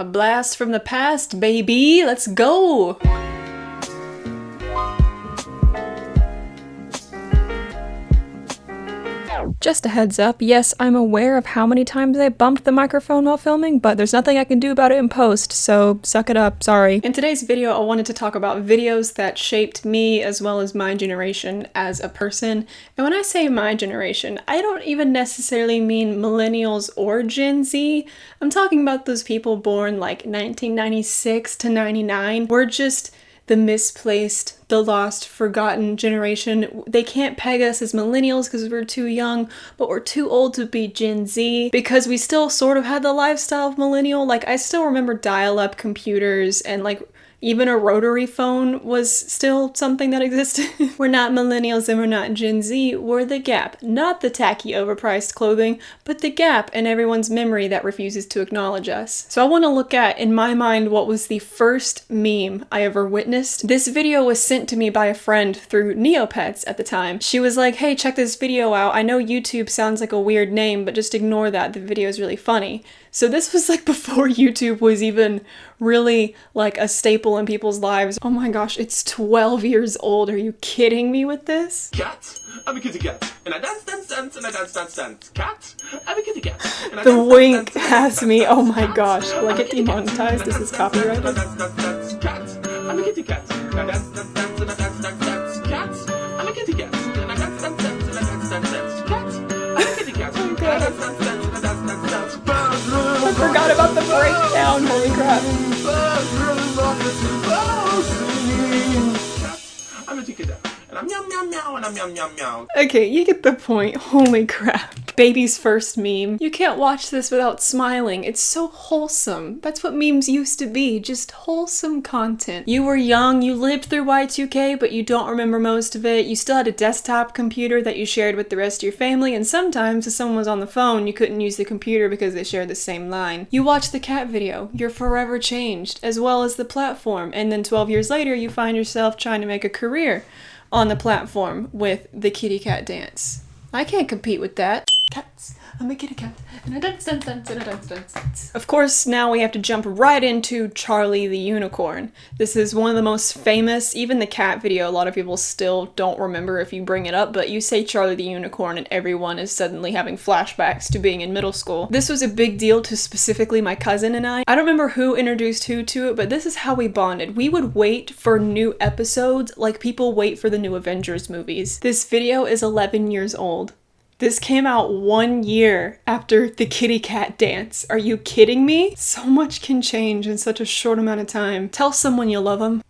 A blast from the past, baby! Let's go! Just a heads up, yes, I'm aware of how many times I bumped the microphone while filming, but there's nothing I can do about it in post, so suck it up, sorry. In today's video, I wanted to talk about videos that shaped me as well as my generation as a person. And when I say my generation, I don't even necessarily mean millennials or Gen Z. I'm talking about those people born like 1996 to 99. We're just the misplaced, the lost, forgotten generation. They can't peg us as millennials because we're too young, but we're too old to be Gen Z because we still sort of had the lifestyle of millennial. Like, I still remember dial-up computers and like even a rotary phone was still something that existed. We're not millennials and we're not Gen Z, we're the gap. Not the tacky overpriced clothing, but the gap in everyone's memory that refuses to acknowledge us. So I want to look at, in my mind, what was the first meme I ever witnessed. This video was sent to me by a friend through Neopets at the time. She was like, hey, check this video out. I know YouTube sounds like a weird name, but just ignore that. The video is really funny. So this was like before YouTube was even really like a staple in people's lives. Oh my gosh, it's 12 years old. Are you kidding me with this? Cat, I'm a kitty cat, and I dance, dance, dance, and I dance, dance, dance. Cat, I'm a kitty cat, and I dance, the wink dance, has me. Oh my gosh, will I get demonetized? This is copyrighted. Cat, I'm a kitty cat, and I dance, dance, dance, and I dance, dance, dance. Cat, I'm a kitty cat, and I dance, dance, dance, and I dance, dance, dance. Cat, I'm a kitty cat, and I dance, dance, dance, and I dance, dance, dance. I forgot about the breakdown, holy crap. I'm a kitty cat, and I'm meow meow meow, and I'm meow meow meow. Okay, you get the point. Holy crap. Baby's first meme. You can't watch this without smiling. It's so wholesome. That's what memes used to be, just wholesome content. You were young, you lived through Y2K, but you don't remember most of it. You still had a desktop computer that you shared with the rest of your family, and sometimes if someone was on the phone, you couldn't use the computer because they shared the same line. You watch the cat video, you're forever changed, as well as the platform, and then 12 years later, you find yourself trying to make a career on the platform with the kitty cat dance. I can't compete with that. Cats, I'm a kitty cat, and I dance, dance, dance, and I dance, dance, dance. Of course, now we have to jump right into Charlie the Unicorn. This is one of the most famous, even the cat video, a lot of people still don't remember if you bring it up, but you say Charlie the Unicorn and everyone is suddenly having flashbacks to being in middle school. This was a big deal to specifically my cousin and I. I don't remember who introduced who to it, but this is how we bonded. We would wait for new episodes like people wait for the new Avengers movies. This video is 11 years old. This came out 1 year after the kitty cat dance. Are you kidding me? So much can change in such a short amount of time. Tell someone you love them.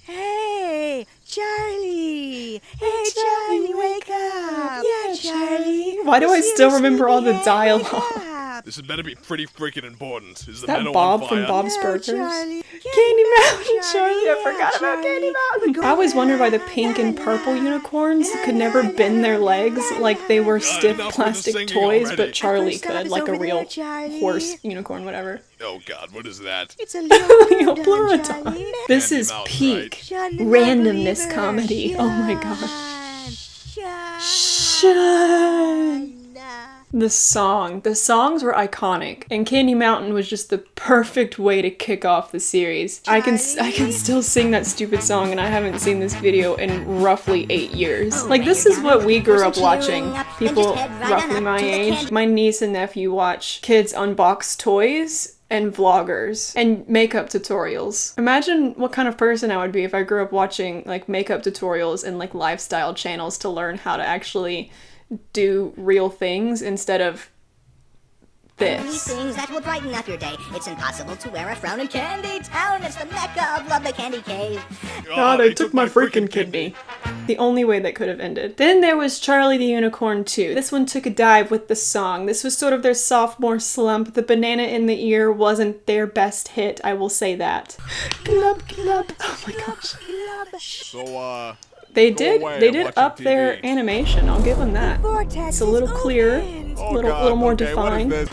Hey, Charlie! Hey, Charlie, wake up! Yeah, Charlie! Why do I still remember all the dialogue? This had better be pretty freaking important. Is the That meadow Bob on from fire? Bob's Burgers? Charlie. Candy Mountain, Charlie! I forgot about Charlie. Candy Mountain! I always wondered why the pink and purple unicorns could never bend their legs like they were stiff enough with the plastic singing toys, already. but Charlie First stop could, is like a over real there, Charlie. horse, unicorn, whatever. Oh god, what is that? It's a Leo little Pleurodon. This Candy is Mountain, peak Charlie, randomness believer. comedy. Oh my gosh. Shine. The songs were iconic, and Candy Mountain was just the perfect way to kick off the series. I can still sing that stupid song, and I haven't seen this video in roughly 8 years. Like, this is what we grew up watching. People roughly my age. My niece and nephew watch kids unbox toys and vloggers and makeup tutorials. Imagine what kind of person I would be if I grew up watching like makeup tutorials and like lifestyle channels to learn how to actually do real things instead of this. Things that will brighten up your day. It's impossible to wear a frown in Candy Town. It's the mecca of lovely candy cave. Oh, they took my freaking kidney. The only way that could have ended. Then there was Charlie the Unicorn 2. This one took a dive with the song. This was sort of their sophomore slump. The banana in the ear wasn't their best hit, I will say that. Glub, glub. Oh my gosh. So, They Go did away, they I'm did watching up their TV. animation, I'll give them that. It's a little clearer, oh little god, little more okay, defined. What is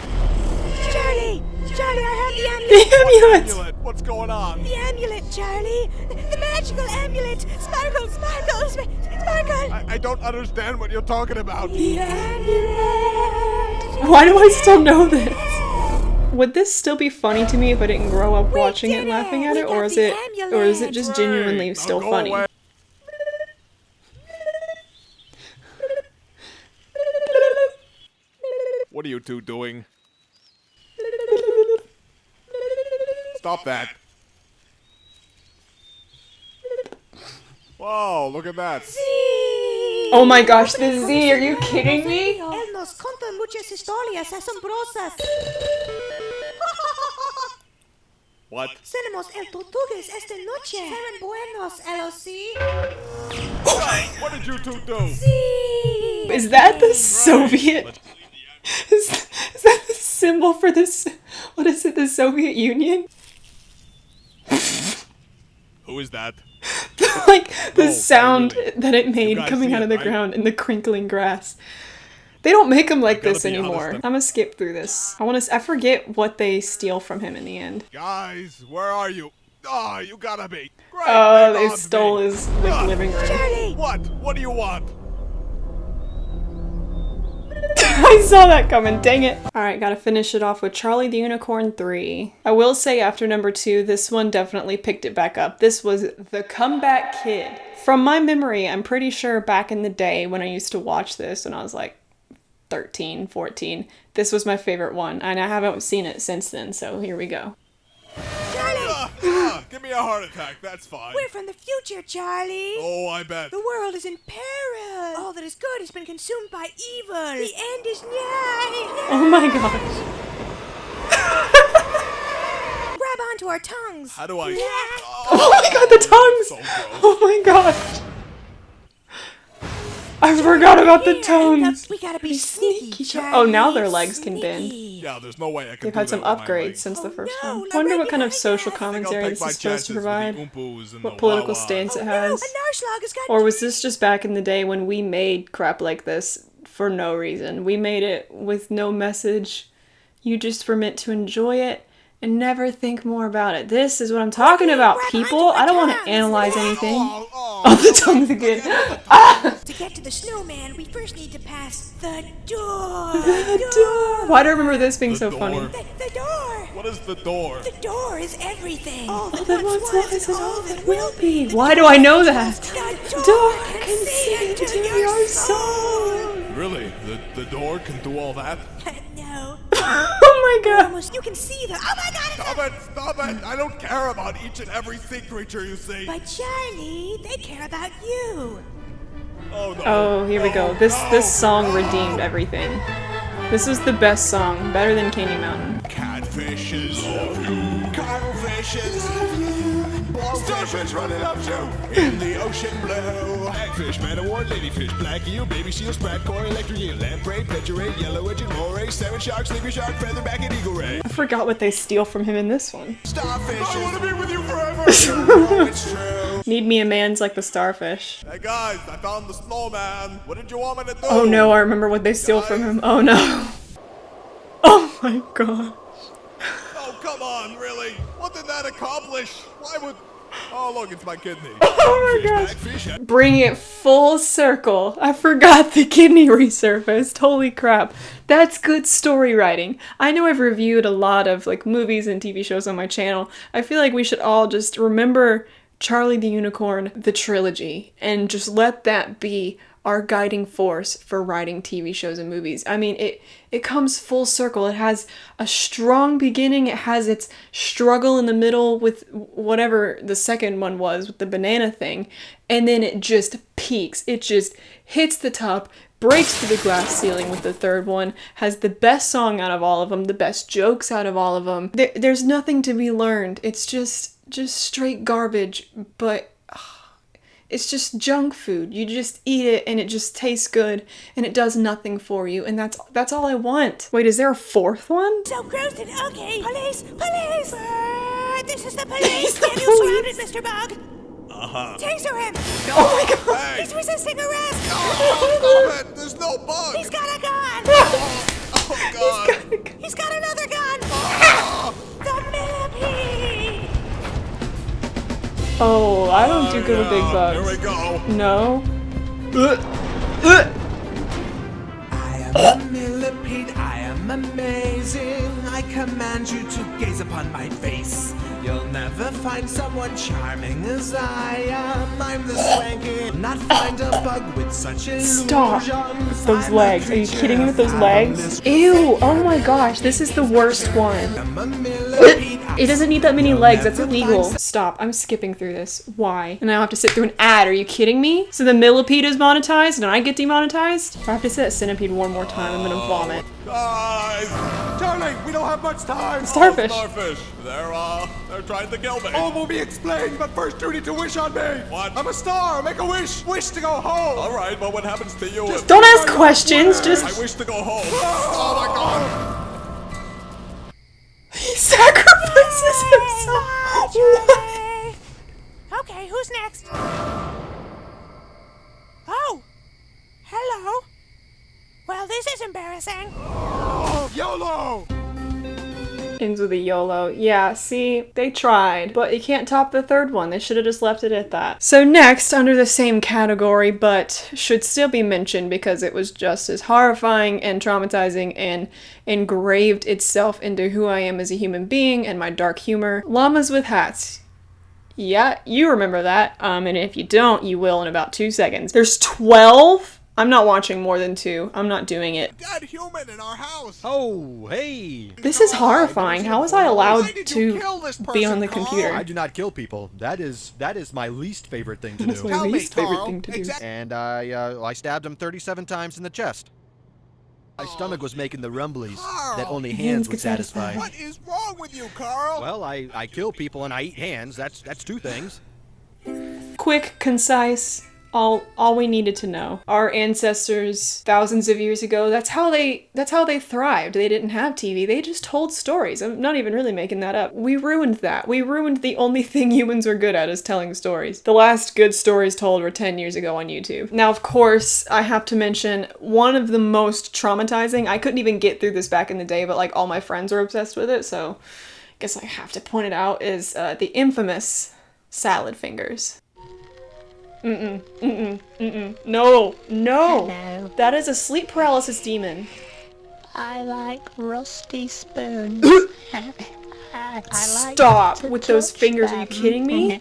Charlie, I have the amulet. The amulet! this? Amulet, what's going on? The amulet, Charlie. The magical amulet. Sparkle, sparkle, sparkle. I don't understand what you're talking about. The amulet. Why do I still know this? Would this still be funny to me if I didn't grow up watching it did and laughing it! at We it, got or is the it just amulet! genuinely Now still go funny? away. What are you two doing? Stop that. Whoa, look at that. Oh my gosh, the Z, are you kidding me? Él nos contó muchas historias asombrosas. What? Cenamos el tortugas esta noche. Serán buenos, LOC. What did you two do? Is that the Soviet? Is that the symbol for this? What is it, the Soviet Union? Who is that? Like the No, sound really. that it made guys coming see out it, of the right? ground in the crinkling grass. They don't make him like gotta this be anymore. honest, I'm gonna skip through this. I forget what they steal from him in the end. Guys, where are you? Ah, you gotta be. Great, Oh, back they on stole me. his like, Ah, living room. Charlie! What? What do you want? I saw that coming, dang it. Alright, gotta finish it off with Charlie the Unicorn 3. I will say after number 2, this one definitely picked it back up. This was the Comeback Kid. From my memory, I'm pretty sure back in the day when I used to watch this when I was like 13, 14, this was my favorite one, and I haven't seen it since then, so here we go. Charlie! Give me a heart attack, that's fine. We're from the future, Charlie. Oh, I bet. The world is in peril. All that is good has been consumed by evil. The end is nigh. Oh my gosh. Grab onto our tongues. How do I... Oh my god, the tongues! So gross. Oh my gosh. I forgot about the tongues. We gotta be sneaky, Charlie. Oh, now their legs can bend. Yeah, there's no way I can They've do had some that with my upgrades legs. since the first no, one. not Wonder right what kind of behind social us. I think I'll commentary take this my is supposed to chances with provide. the Oompos and What the political Wawas. stance it No, has. a Narschlag has got Or was this just back in the day when we made crap like this for no reason? We made it with no message. You just were meant to enjoy it and never think more about it. This is what I'm talking about, people. I don't want to analyze anything. Oh, the tongues again. To get to the snowman, we first need to pass the door. The door. Why do I remember this being so door. funny? The door. What is the door? The door is everything. All All that that once was and all that will be. Why do I know that? The Door can see into your soul. Really? The door can do all that? No. Oh my god. Almost, you can see the. Oh my god! It's Stop it! Stop it! I don't care about each and every sea creature you see. But Charlie, they care about you. Oh no. Oh, here we go. No, This no, song no. redeemed everything. This was the best song, better than Candy Mountain. Catfishes love you. Cuttlefish love you. Starfish running up to in the ocean blue. Hagfish, man of war, ladyfish, black eel, baby seal, sprat, koi, electric eel, lamprey, pejerey, yellow edged moray, salmon shark, sleepy shark, featherback, and eagle ray. I forgot what they steal from him in this one. Starfish. I want to be with you forever. Oh, it's true. Need me a man's like the starfish. Hey guys, I found the snowman. What did you want me to do? Oh no, I remember what they steal from him. Oh no. Oh my god. Oh come on, really? What did that accomplish? Why would? Oh look, it's my kidney. Oh my gosh. Fish, Bring it full circle. I forgot the kidney resurfaced. Holy crap. That's good story writing. I know I've reviewed a lot of like movies and TV shows on my channel. I feel like we should all just remember Charlie the Unicorn, the trilogy, and just let that be our guiding force for writing TV shows and movies. I mean, it comes full circle. It has a strong beginning. It has its struggle in the middle with whatever the second one was with the banana thing. And then it just peaks. It just hits the top, breaks through the glass ceiling with the third one, has the best song out of all of them, the best jokes out of all of them. There's nothing to be learned. It's just straight garbage, but it's just junk food. You just eat it and it just tastes good and it does nothing for you, and that's all I want. Wait, is there a fourth one? So gross and ugly. Police! Police! This is the police. He's the Daniel police. Mr. Bug. Uh-huh. Taser him. Oh my god. Hey! He's resisting arrest. Oh, stop it! There's no bug! He's got a gun. Oh god! He's got another gun. The millipede. Oh, I don't do good with big bugs. Here we go. No. I am a millipede, I am I'm amazing, I command you to gaze upon my face. You'll never find someone charming as I am. I'm the swanky, not find a bug with such illusions. Stop. Those legs. Are you kidding me with those legs? Ew, oh my gosh, this is the worst one. It doesn't need that many legs, that's illegal. Stop, I'm skipping through this. Why? And I have to sit through an ad, are you kidding me? So the millipede is monetized and I get demonetized? If I have to say that centipede one more time, I'm gonna vomit. Guys! Darling, we don't have much time! Starfish. Oh, starfish. They're trying to kill me. All will be explained, but first you need to wish on me! What? I'm a star! Make a wish! Wish to go home! Alright, but what happens to you if... Don't ask questions, I just wish to go home. Oh my god! he sacrifices himself. Marjorie. Okay, who's next? Oh, hello. Well, this is embarrassing. Oh, YOLO! Ends with a YOLO. Yeah, see, they tried, but you can't top the third one. They should have just left it at that. So next, under the same category, but should still be mentioned because it was just as horrifying and traumatizing and engraved itself into who I am as a human being and my dark humor. Llamas with hats. Yeah, you remember that. And if you don't, you will in about 2 seconds. There's 12? I'm not watching more than 2. I'm not doing it. Got human in our house! Oh, hey! This is horrifying. How was I allowed Why did you to kill this be on person, the Carl? computer? I do not kill people. That is my least favorite thing to That's do. my Tell me, least favorite Carl. thing to do. Exactly. And I stabbed him 37 times in the chest. My stomach was making the rumblies that only hands would satisfy. What is wrong with you, Carl? Well, I kill people and I eat hands. That's 2 things. Quick, concise, all we needed to know. Our ancestors thousands of years ago, that's how they thrived. They didn't have TV. They just told stories. I'm not even really making that up. We ruined that. We ruined the only thing humans are good at, is telling stories. The last good stories told were 10 years ago on YouTube. Now, of course, I have to mention one of the most traumatizing, I couldn't even get through this back in the day, but like all my friends were obsessed with it, so I guess I have to point it out, is the infamous salad fingers. No, no. Hello. That is a sleep paralysis demon. I like rusty spoons. I like Stop to with those touch fingers. Are you them. kidding me?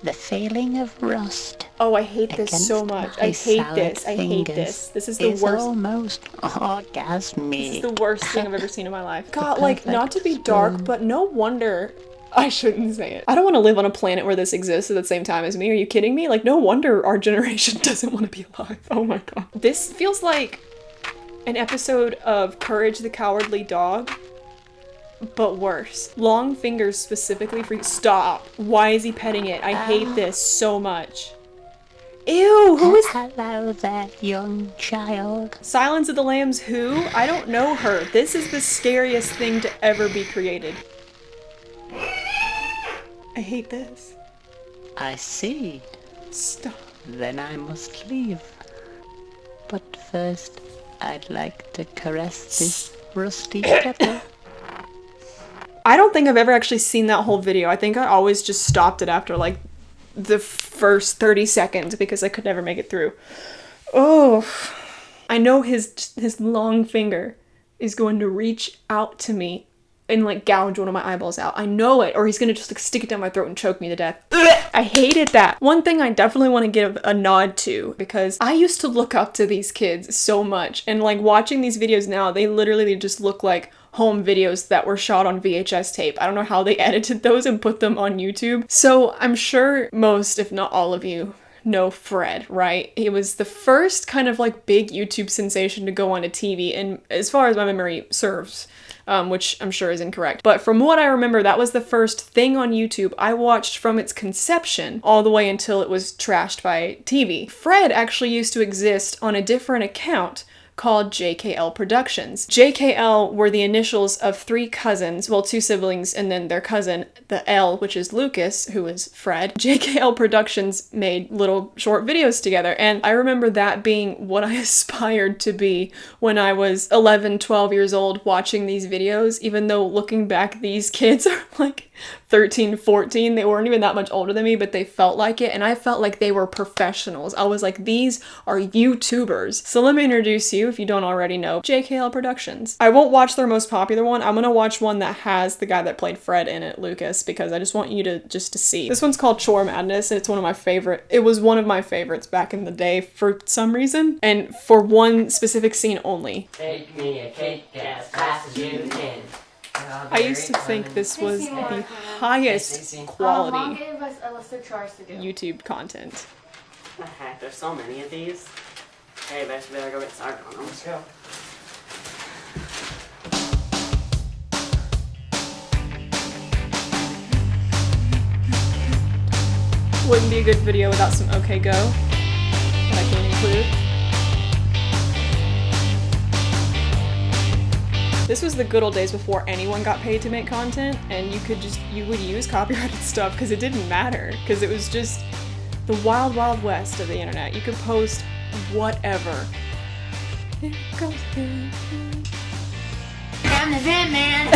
The feeling of rust Oh, I hate this against so much. my I hate salad this. I hate fingers this. This is the is worst. almost This orgasmic. is the worst thing I've ever seen in my life. God, like, not to be perfect dark, spoon. but no wonder. I shouldn't say it. I don't want to live on a planet where this exists at the same time as me. Are you kidding me? Like, no wonder our generation doesn't want to be alive. Oh my god. This feels like an episode of Courage the Cowardly Dog, but worse. Long fingers specifically for— Stop. Why is he petting it? I hate this so much. Ew, who is— Hello there, young child. Silence of the Lambs who? I don't know her. This is the scariest thing to ever be created. I hate this. I see. Stop. Then I must leave. But first, I'd like to caress this rusty kettle. I don't think I've ever actually seen that whole video. I think I always just stopped it after like the first 30 seconds because I could never make it through. Oh, I know his long finger is going to reach out to me and like gouge one of my eyeballs out. I know it, or he's gonna just like stick it down my throat and choke me to death. Ugh, I hated that. One thing I definitely want to give a nod to, because I used to look up to these kids so much, and like watching these videos now, they literally just look like home videos that were shot on VHS tape. I don't know how they edited those and put them on YouTube. So I'm sure most, if not all of you, know Fred, right? He was the first kind of like big YouTube sensation to go on a TV, and as far as my memory serves, which I'm sure is incorrect. But from what I remember, that was the first thing on YouTube I watched from its conception all the way until it was trashed by TV. Fred actually used to exist on a different account called JKL Productions. JKL were the initials of 3 cousins, well, 2 siblings and then their cousin, the L, which is Lucas, who is Fred. JKL Productions made little short videos together, and I remember that being what I aspired to be when I was 11, 12 years old watching these videos, even though looking back, these kids are like 13, 14. They weren't even that much older than me, but they felt like it, and I felt like they were professionals. I was like, these are YouTubers. So let me introduce you too, if you don't already know, JKL Productions. I won't watch their most popular one. I'm gonna watch one that has the guy that played Fred in it, Lucas, because I just want you to see. This one's called Chore Madness, and it's one of my favorite. It was one of my favorites back in the day for some reason, and for one specific scene only. Take me a cake as fast as you can. I used to think this was the highest quality gave us a list of chores to do. YouTube content. The heck, there's so many of these. Hey, better go get started on them. Let's go. Wouldn't be a good video without some OK Go that I can include. This was the good old days before anyone got paid to make content, and you would use copyrighted stuff because it didn't matter, because it was just the wild, wild west of the internet. You could post whatever. Here comes I'm the Vent Man.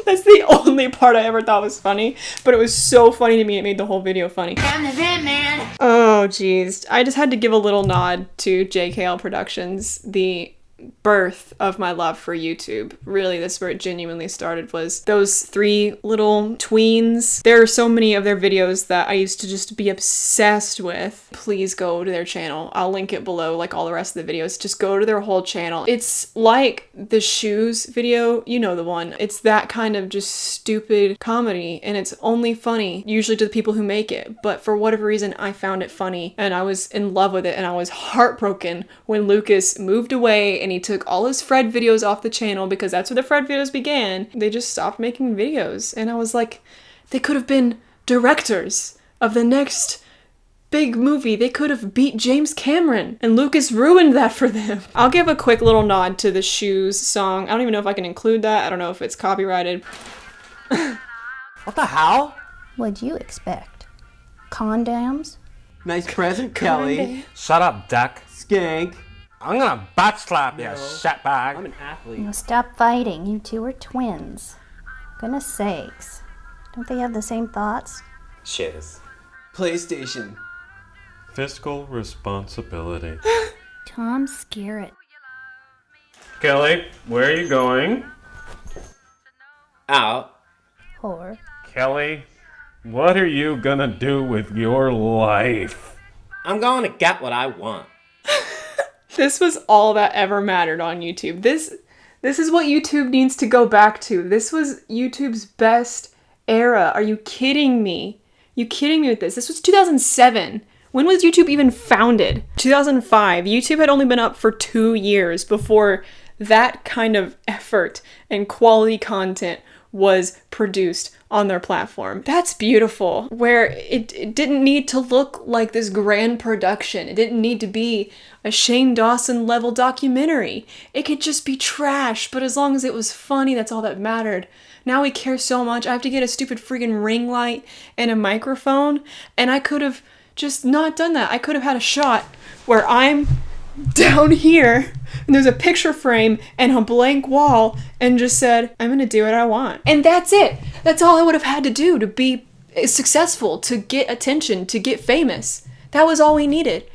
That's the only part I ever thought was funny, but it was so funny to me it made the whole video funny. I'm the Vent Man. Oh jeez, I just had to give a little nod to JKL Productions, the birth of my love for YouTube. Really, that's where it genuinely started, was those three little tweens. There are so many of their videos that I used to just be obsessed with. Please go to their channel. I'll link it below, like all the rest of the videos. Just go to their whole channel. It's like the shoes video, you know the one. It's that kind of just stupid comedy, and it's only funny, usually to the people who make it, but for whatever reason I found it funny, and I was in love with it, and I was heartbroken when Lucas moved away and he took all his Fred videos off the channel, because that's where the Fred videos began. They just stopped making videos, and I was like, they could have been directors of the next big movie. They could have beat James Cameron, and Lucas ruined that for them. I'll give a quick little nod to the Shoes song. I don't even know if I can include that. I don't know if it's copyrighted. What the hell? What'd you expect? Condoms? Nice present, Kelly. Shut up, duck. Skank. I'm gonna butt slap you, shitbag. I'm an athlete. Now stop fighting. You two are twins. Goodness sakes. Don't they have the same thoughts? Shiz. PlayStation. Fiscal responsibility. Tom Skerritt. Kelly, where are you going? Out. Whore. Kelly, what are you gonna do with your life? I'm going to get what I want. This was all that ever mattered on YouTube. This is what YouTube needs to go back to. This was YouTube's best era. Are you kidding me? You kidding me with this? This was 2007. When was YouTube even founded? 2005. YouTube had only been up for 2 years before that kind of effort and quality content was produced on their platform. That's beautiful. Where it didn't need to look like this grand production. It didn't need to be a Shane Dawson level documentary. It could just be trash, but as long as it was funny, that's all that mattered. Now we care so much. I have to get a stupid friggin' ring light and a microphone, and I could have just not done that. I could have had a shot where I'm down here and there's a picture frame and a blank wall and just said, I'm gonna do what I want. And that's it. That's all I would have had to do to be successful, to get attention, to get famous. That was all we needed.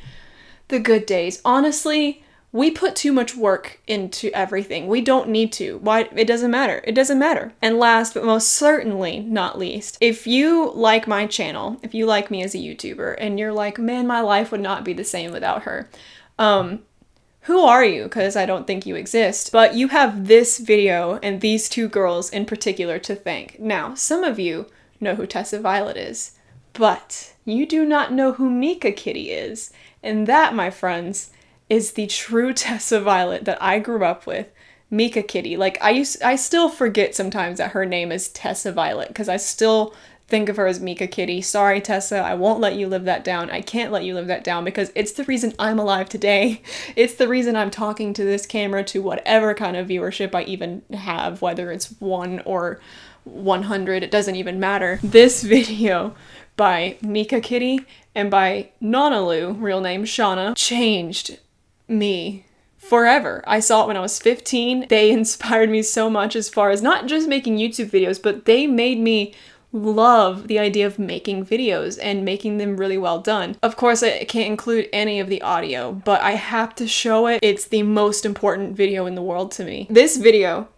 The good days. Honestly, we put too much work into everything. We don't need to. Why? It doesn't matter. It doesn't matter. And last but most certainly not least, if you like my channel, if you like me as a YouTuber, and you're like, man, my life would not be the same without her. Who are you? Because I don't think you exist. But you have this video and these two girls in particular to thank. Now, some of you know who Tessa Violet is, but you do not know who Mika Kitty is. And that, my friends, is the true Tessa Violet that I grew up with. Mika Kitty. Like, I still forget sometimes that her name is Tessa Violet, because I still think of her as Mika Kitty. Sorry, Tessa, I won't let you live that down. I can't let you live that down, because it's the reason I'm alive today. It's the reason I'm talking to this camera, to whatever kind of viewership I even have, whether it's 1 or 100, it doesn't even matter. This video by Mika Kitty and by Nonalu, real name Shauna, changed me forever. I saw it when I was 15. They inspired me so much as far as not just making YouTube videos, but they made me love the idea of making videos and making them really well done. Of course, I can't include any of the audio, but I have to show it. It's the most important video in the world to me. This video,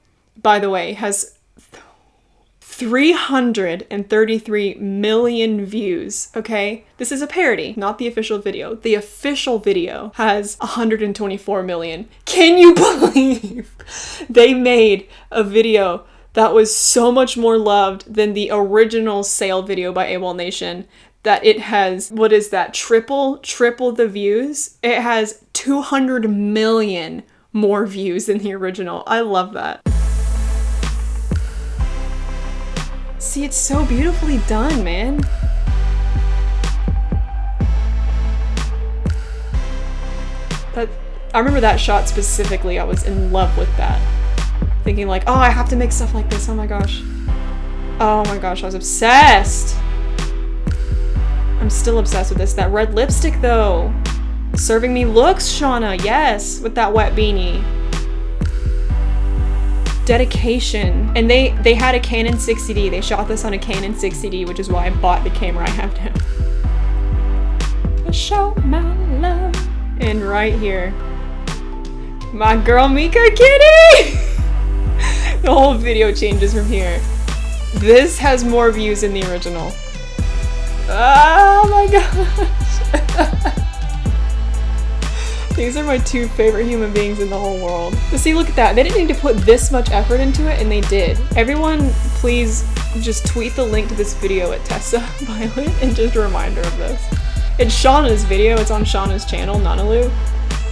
by the way, has 333 million views, okay? This is a parody, not the official video. The official video has 124 million. Can you believe they made a video that was so much more loved than the original sale video by AWOL Nation, that it has, what is that, triple the views? It has 200 million more views than the original. I love that. See, it's so beautifully done, man. I remember that shot specifically. I was in love with that. Thinking like, oh, I have to make stuff like this. Oh my gosh. Oh my gosh, I was obsessed. I'm still obsessed with this. That red lipstick though. Serving me looks, Shauna. Yes, with that wet beanie. Dedication. And they had a Canon 60D. They shot this on a Canon 60D, which is why I bought the camera I have now. Show my love. And right here, my girl Mika Kitty. The whole video changes from here. This has more views than the original. Oh my gosh. These are my two favorite human beings in the whole world. But see, look at that. They didn't need to put this much effort into it, and they did. Everyone, please just tweet the link to this video at Tessa Violet and just a reminder of this. It's Shauna's video. It's on Shauna's channel, Nanalu.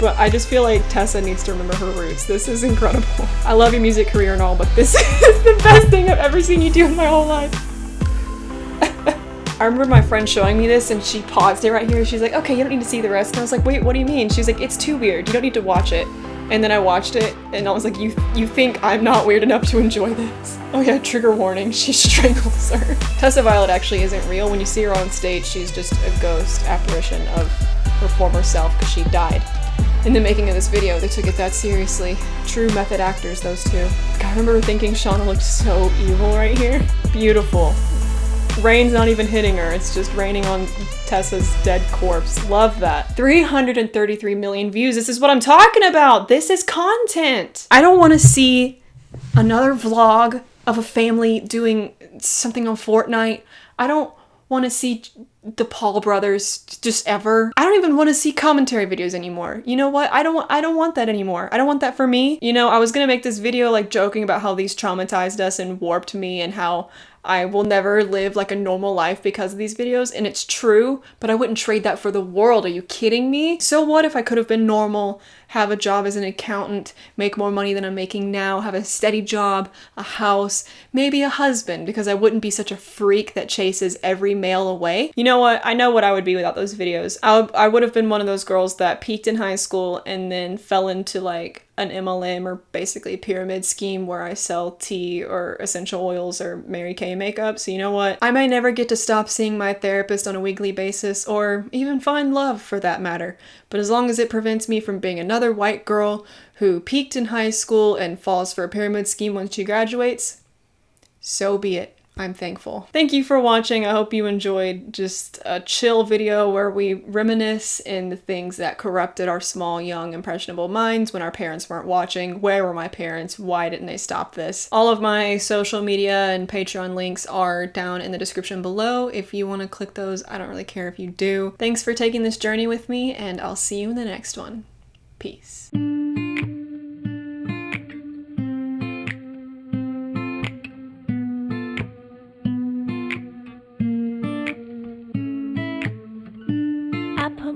But I just feel like Tessa needs to remember her roots. This is incredible. I love your music career and all, but this is the best thing I've ever seen you do in my whole life. I remember my friend showing me this and she paused it right here. She's like, okay, you don't need to see the rest. And I was like, wait, what do you mean? She's like, it's too weird. You don't need to watch it. And then I watched it and I was like, you think I'm not weird enough to enjoy this? Oh yeah, trigger warning, she strangles her. Tessa Violet actually isn't real. When you see her on stage, she's just a ghost apparition of her former self because she died. In the making of this video, they took it that seriously. True method actors, those two. God, I remember thinking Shauna looked so evil right here. Beautiful. Rain's not even hitting her, it's just raining on Tessa's dead corpse. Love that. 333 million views, this is what I'm talking about! This is content! I don't want to see another vlog of a family doing something on Fortnite. I don't want to see the Paul brothers just ever. I don't even want to see commentary videos anymore. You know what? I don't want that anymore. I don't want that for me. You know, I was gonna make this video like joking about how these traumatized us and warped me and how I will never live like a normal life because of these videos, and it's true, but I wouldn't trade that for the world. Are you kidding me? So what if I could have been normal, have a job as an accountant, make more money than I'm making now, have a steady job, a house, maybe a husband, because I wouldn't be such a freak that chases every male away. You know what? I know what I would be without those videos. I would have been one of those girls that peaked in high school and then fell into like an MLM or basically a pyramid scheme where I sell tea or essential oils or Mary Kay makeup. So you know what? I might never get to stop seeing my therapist on a weekly basis or even find love for that matter. But as long as it prevents me from being another white girl who peaked in high school and falls for a pyramid scheme when she graduates, so be it. I'm thankful. Thank you for watching. I hope you enjoyed just a chill video where we reminisce in the things that corrupted our small, young, impressionable minds when our parents weren't watching. Where were my parents? Why didn't they stop this? All of my social media and Patreon links are down in the description below. If you want to click those, I don't really care if you do. Thanks for taking this journey with me, and I'll see you in the next one. Peace.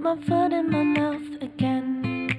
My foot in my mouth